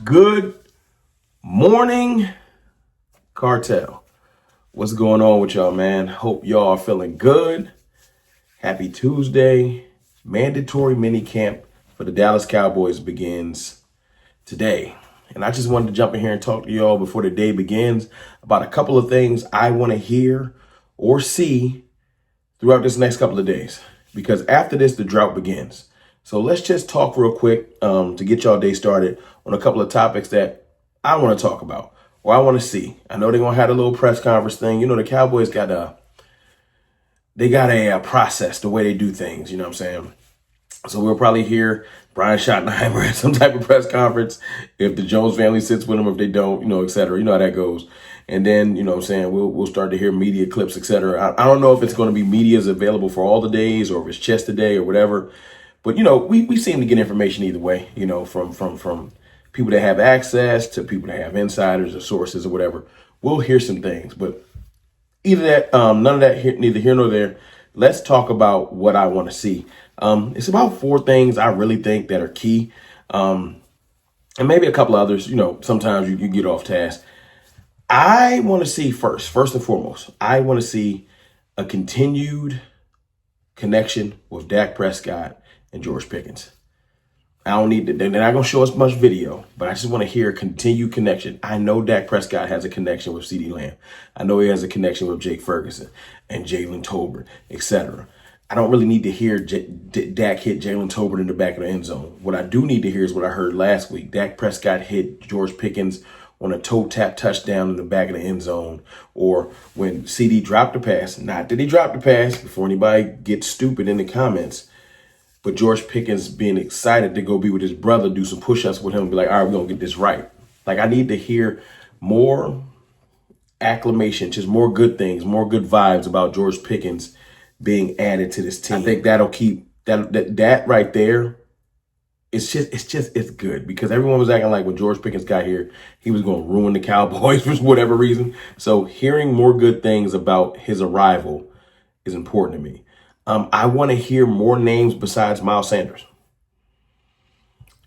Good morning, Cartel. What's going on with y'all, man? Hope y'all are feeling good. Happy Tuesday. Mandatory mini camp for the Dallas Cowboys begins today. And I just wanted to jump in here and talk to y'all before the day begins about a couple of things I want to hear or see throughout this next couple of days. Because after this, the drought begins. So let's just talk real quick to get y'all day started on a couple of topics that I want to talk about or I want to see. I know they're going to have a little press conference thing. You know, the Cowboys got a process, the way they do things. You know what I'm saying? So we'll probably hear Brian Schottenheimer at some type of press conference if the Jones family sits with him, if they don't, you know, et cetera. You know how that goes. And then, you know what I'm saying, we'll start to hear media clips, et cetera. I don't know if it's going to be media's available for all the days or if it's just a day or whatever. But, you know, we seem to get information either way, you know, from people that have access to people that have insiders or sources or whatever. We'll hear some things. But either that, none of that, neither here nor there. Let's talk about what I want to see. It's about 4 things I really think that are key. And maybe a couple others, you know, sometimes you get off task. I want to see first and foremost, I want to see a continued connection with Dak Prescott and George Pickkins. I don't need to, they're not going to show us much video, but I just want to hear a continued connection. I know Dak Prescott has a connection with CeeDee Lamb. I know he has a connection with Jake Ferguson and Jalen Tolbert, etc. I don't really need to hear Dak hit Jalen Tolbert in the back of the end zone. What I do need to hear is what I heard last week. Dak Prescott hit George Pickkins on a toe tap touchdown in the back of the end zone, or when CD dropped the pass. Not that he dropped the pass, before anybody gets stupid in the comments, but George Pickens being excited to go be with his brother, do some push-ups with him, and be like, all right, we're going to get this right. Like, I need to hear more acclamation, just more good things, more good vibes about George Pickens being added to this team. I think that'll keep that right there. It's good, because everyone was acting like when George Pickens got here, he was going to ruin the Cowboys for whatever reason. So hearing more good things about his arrival is important to me. I want to hear more names besides Miles Sanders.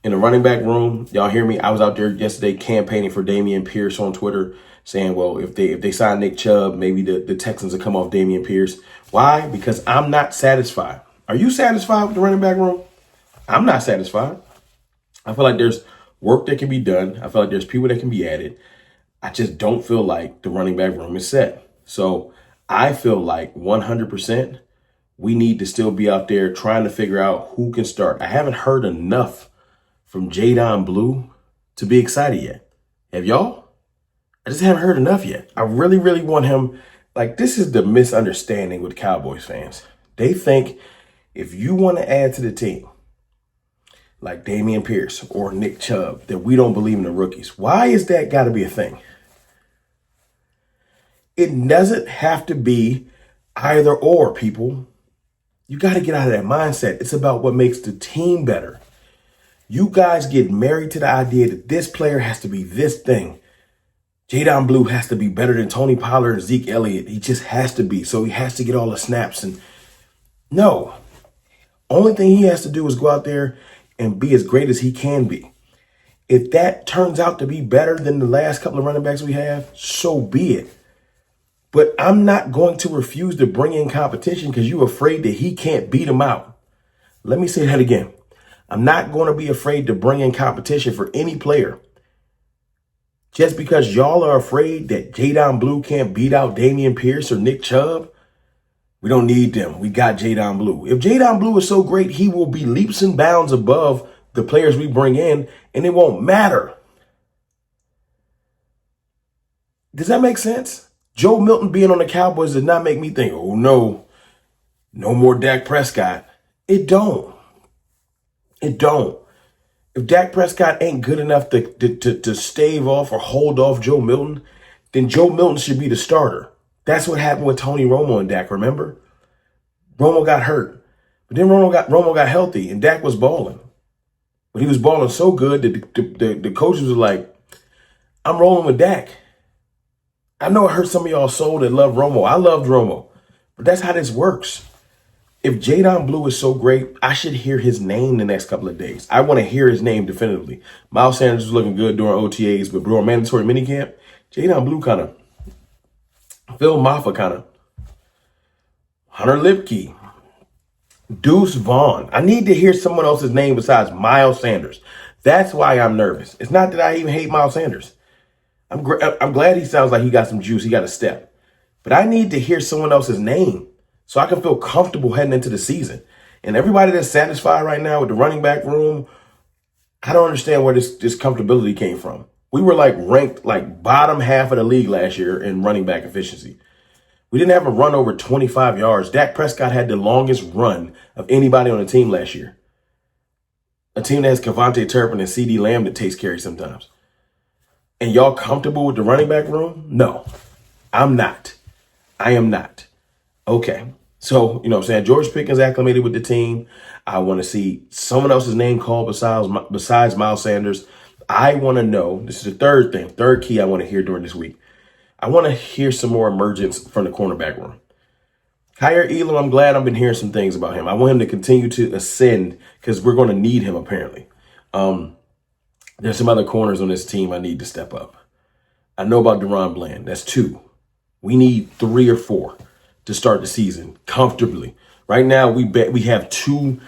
In the running back room, y'all hear me? I was out there yesterday campaigning for Dameon Pierce on Twitter, saying, well, if they sign Nick Chubb, maybe the Texans will come off Dameon Pierce. Why? Because I'm not satisfied. Are you satisfied with the running back room? I'm not satisfied. I feel like there's work that can be done. I feel like there's people that can be added. I just don't feel like the running back room is set. So I feel like 100%. We need to still be out there trying to figure out who can start. I haven't heard enough from Jaydon Blue to be excited yet. Have y'all? I just haven't heard enough yet. I really, really want him. Like, this is the misunderstanding with Cowboys fans. They think if you want to add to the team, like Dameon Pierce or Nick Chubb, that we don't believe in the rookies. Why is that got to be a thing? It doesn't have to be either or, people. You got to get out of that mindset. It's about what makes the team better. You guys get married to the idea that this player has to be this thing. Jaydon Blue has to be better than Tony Pollard and Zeke Elliott. He just has to be. So he has to get all the snaps. And no. Only thing he has to do is go out there and be as great as he can be. If that turns out to be better than the last couple of running backs we have, so be it. But I'm not going to refuse to bring in competition because you're afraid that he can't beat him out. Let me say that again. I'm not going to be afraid to bring in competition for any player. Just because y'all are afraid that Jaydon Blue can't beat out Dameon Pierce or Nick Chubb, we don't need them. We got Jaydon Blue. If Jaydon Blue is so great, he will be leaps and bounds above the players we bring in, and it won't matter. Does that make sense? Joe Milton being on the Cowboys does not make me think, oh, no more Dak Prescott. It don't. It don't. If Dak Prescott ain't good enough to stave off or hold off Joe Milton, then Joe Milton should be the starter. That's what happened with Tony Romo and Dak, remember? Romo got hurt. But then Romo got healthy, and Dak was balling. But he was balling so good that the coaches were like, I'm rolling with Dak. I know it hurt some of y'all soul that love Romo. I loved Romo. But that's how this works. if Jaydon Blue is so great, I should hear his name the next couple of days. I want to hear his name definitively. Miles Sanders was looking good during OTAs, but during mandatory minicamp, Jaydon Blue kind of, Phil Maffa kind of, Hunter Lipke, Deuce Vaughn. I need to hear someone else's name besides Miles Sanders. That's why I'm nervous. It's not that I even hate Miles Sanders. I'm glad he sounds like he got some juice. He got a step. But I need to hear someone else's name so I can feel comfortable heading into the season. And everybody that's satisfied right now with the running back room, I don't understand where this comfortability came from. We were like ranked like bottom half of the league last year in running back efficiency. We didn't have a run over 25 yards. Dak Prescott had the longest run of anybody on the team last year. A team that has Kevontae Turpin and CD Lamb that takes carry sometimes. And y'all comfortable with the running back room? No, I'm not. I am not. Okay. So, you know what I'm saying? George Pickkins acclimated with the team. I want to see someone else's name called besides Miles Sanders. I want to know, this is the third key I want to hear during this week. I want to hear some more emergence from the cornerback room. Kyer Elam, I'm glad I've been hearing some things about him. I want him to continue to ascend because we're going to need him apparently. There's some other corners on this team I need to step up. I know about Deone Bland. That's 2. We need 3 or 4 to start the season comfortably. Right now, we have 2,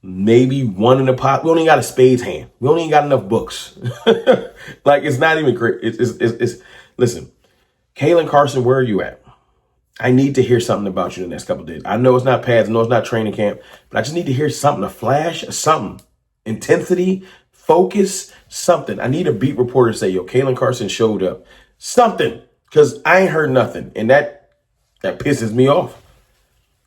maybe 1 in the pot. We only got a spades hand. We only got enough books. Like, it's not even great. Listen, Kalen Carson, where are you at? I need to hear something about you in the next couple of days. I know it's not pads. I know it's not training camp. But I just need to hear something, a flash, something. Intensity, focus, something. I need a beat reporter to say, yo, Kalen Carson showed up. Something. Because I ain't heard nothing. And that pisses me off.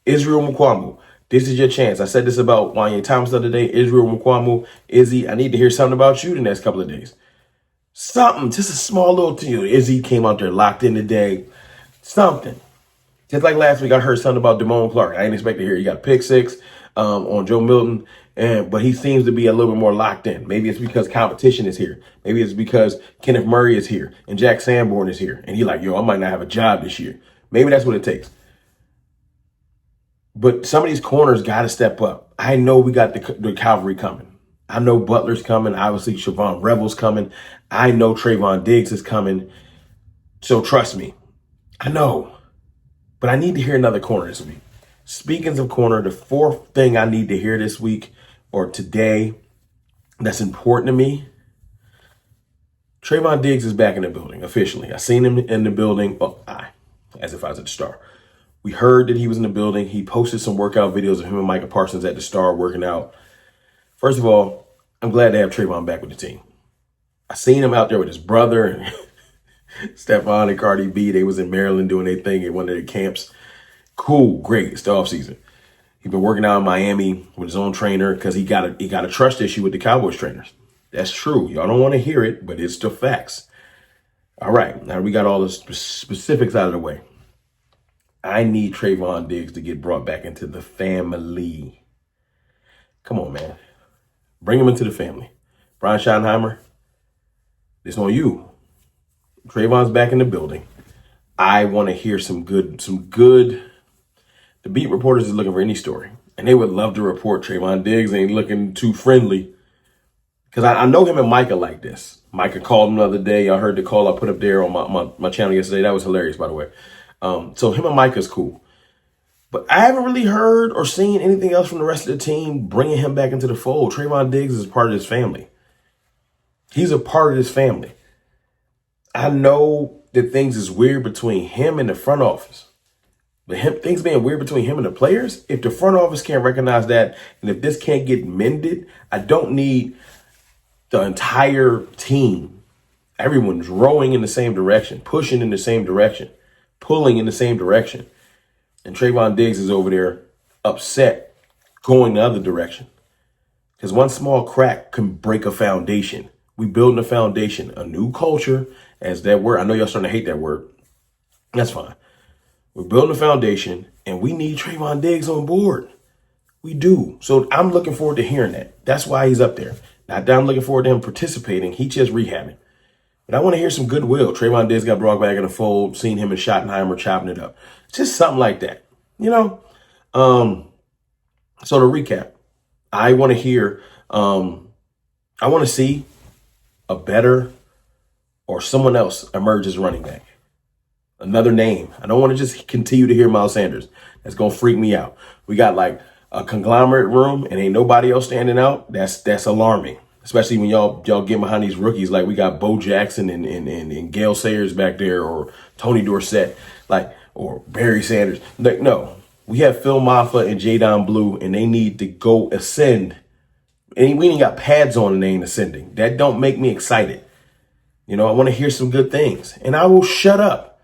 Israel Mukuamu, this is your chance. I said this about Wanye Thomas the other day. Israel Mukuamu, Izzy, I need to hear something about you the next couple of days. Something. Just a small little thing. Izzy came out there locked in today. Something. Just like last week, I heard something about Deone Clark. I didn't expect to hear. He got a pick 6 on Joe Milton. But he seems to be a little bit more locked in. Maybe it's because competition is here. Maybe it's because Kenneth Murray is here and Jack Sanborn is here. And he's like, yo, I might not have a job this year. Maybe that's what it takes. But some of these corners got to step up. I know we got the cavalry coming. I know Butler's coming. Obviously, Siobhan Rebel's coming. I know Trayvon Diggs is coming. So trust me. I know. But I need to hear another corner this week. Speaking of corner, the 4th thing I need to hear this week or today that's important to me, Trayvon Diggs is back in the building officially. I seen him in the building. As if I was at the Star. We heard that he was in the building. He posted some workout videos of him and Micah Parsons at the Star working out. First of all, I'm glad to have Trayvon back with the team. I seen him out there with his brother and Stephon and Cardi B. They was in Maryland doing their thing at one of their camps. Cool, great. It's the offseason. He's been working out in Miami with his own trainer because he got a trust issue with the Cowboys trainers. That's true. Y'all don't want to hear it, but it's the facts. All right, now we got all the specifics out of the way. I need Trayvon Diggs to get brought back into the family. Come on, man. Bring him into the family. Brian Schottenheimer, it's on you. Trayvon's back in the building. I want to hear some good. The beat reporters is looking for any story. And they would love to report Trayvon Diggs ain't looking too friendly. Because I know him and Micah like this. Micah called him the other day. I heard the call I put up there on my channel yesterday. That was hilarious, by the way. So him and Micah's cool. But I haven't really heard or seen anything else from the rest of the team bringing him back into the fold. Trayvon Diggs is part of this family. He's a part of this family. I know that things is weird between him and the front office. But things being weird between him and the players, if the front office can't recognize that, and if this can't get mended, I don't need the entire team. Everyone's rowing in the same direction, pushing in the same direction, pulling in the same direction. And Trayvon Diggs is over there upset, going the other direction. Because one small crack can break a foundation. We building a foundation, a new culture, as that word. I know y'all starting to hate that word. That's fine. We're building a foundation, and we need Trayvon Diggs on board. We do. So I'm looking forward to hearing that. That's why he's up there. Not that I'm looking forward to him participating. He just rehabbing. But I want to hear some goodwill. Trayvon Diggs got brought back in the fold, seen him and Schottenheimer chopping it up. Just something like that. You know? So to recap, I want to hear, I want to see a better or someone else emerge as running back. Another name. I don't want to just continue to hear Miles Sanders. That's going to freak me out. We got like a conglomerate room and ain't nobody else standing out. That's alarming, especially when y'all get behind these rookies. Like we got Bo Jackson and Gale Sayers back there, or Tony Dorsett, like, or Barry Sanders. Like, no, we have Phil Maffa and Jaydon Blue, and they need to go ascend. And we ain't got pads on and they ain't ascending. That don't make me excited. You know, I want to hear some good things, and I will shut up.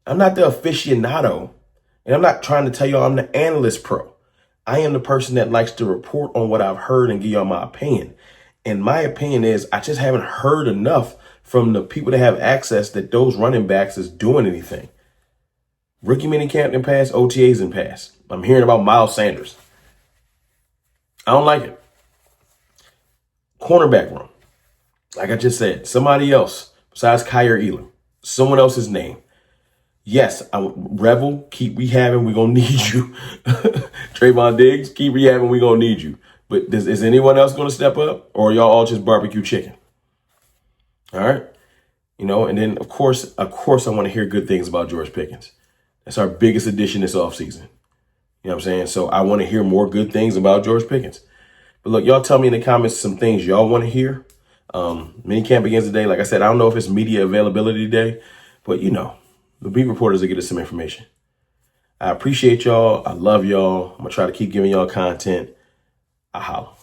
I'm not the aficionado, and I'm not trying to tell y'all I'm the analyst pro. I am the person that likes to report on what I've heard and give y'all my opinion. And my opinion is I just haven't heard enough from the people that have access that those running backs is doing anything. Rookie minicamp didn't pass, OTAs didn't pass. I'm hearing about Miles Sanders. I don't like it. Cornerback room. Like I just said, somebody else besides Kyer Elam, someone else's name. Yes, Revel, keep rehabbing. We're going to need you. Trayvon Diggs, keep rehabbing. We're going to need you. But is anyone else going to step up? Or are y'all all just barbecue chicken? All right. You know, and then, of course, I want to hear good things about George Pickkins. That's our biggest addition this offseason. You know what I'm saying? So I want to hear more good things about George Pickkins. But look, y'all tell me in the comments some things y'all want to hear. Minicamp begins today. Like I said, I don't know if it's media availability day, but you know, the beat reporters will get us some information. I appreciate y'all. I love y'all. I'm going to try to keep giving y'all content. I holla.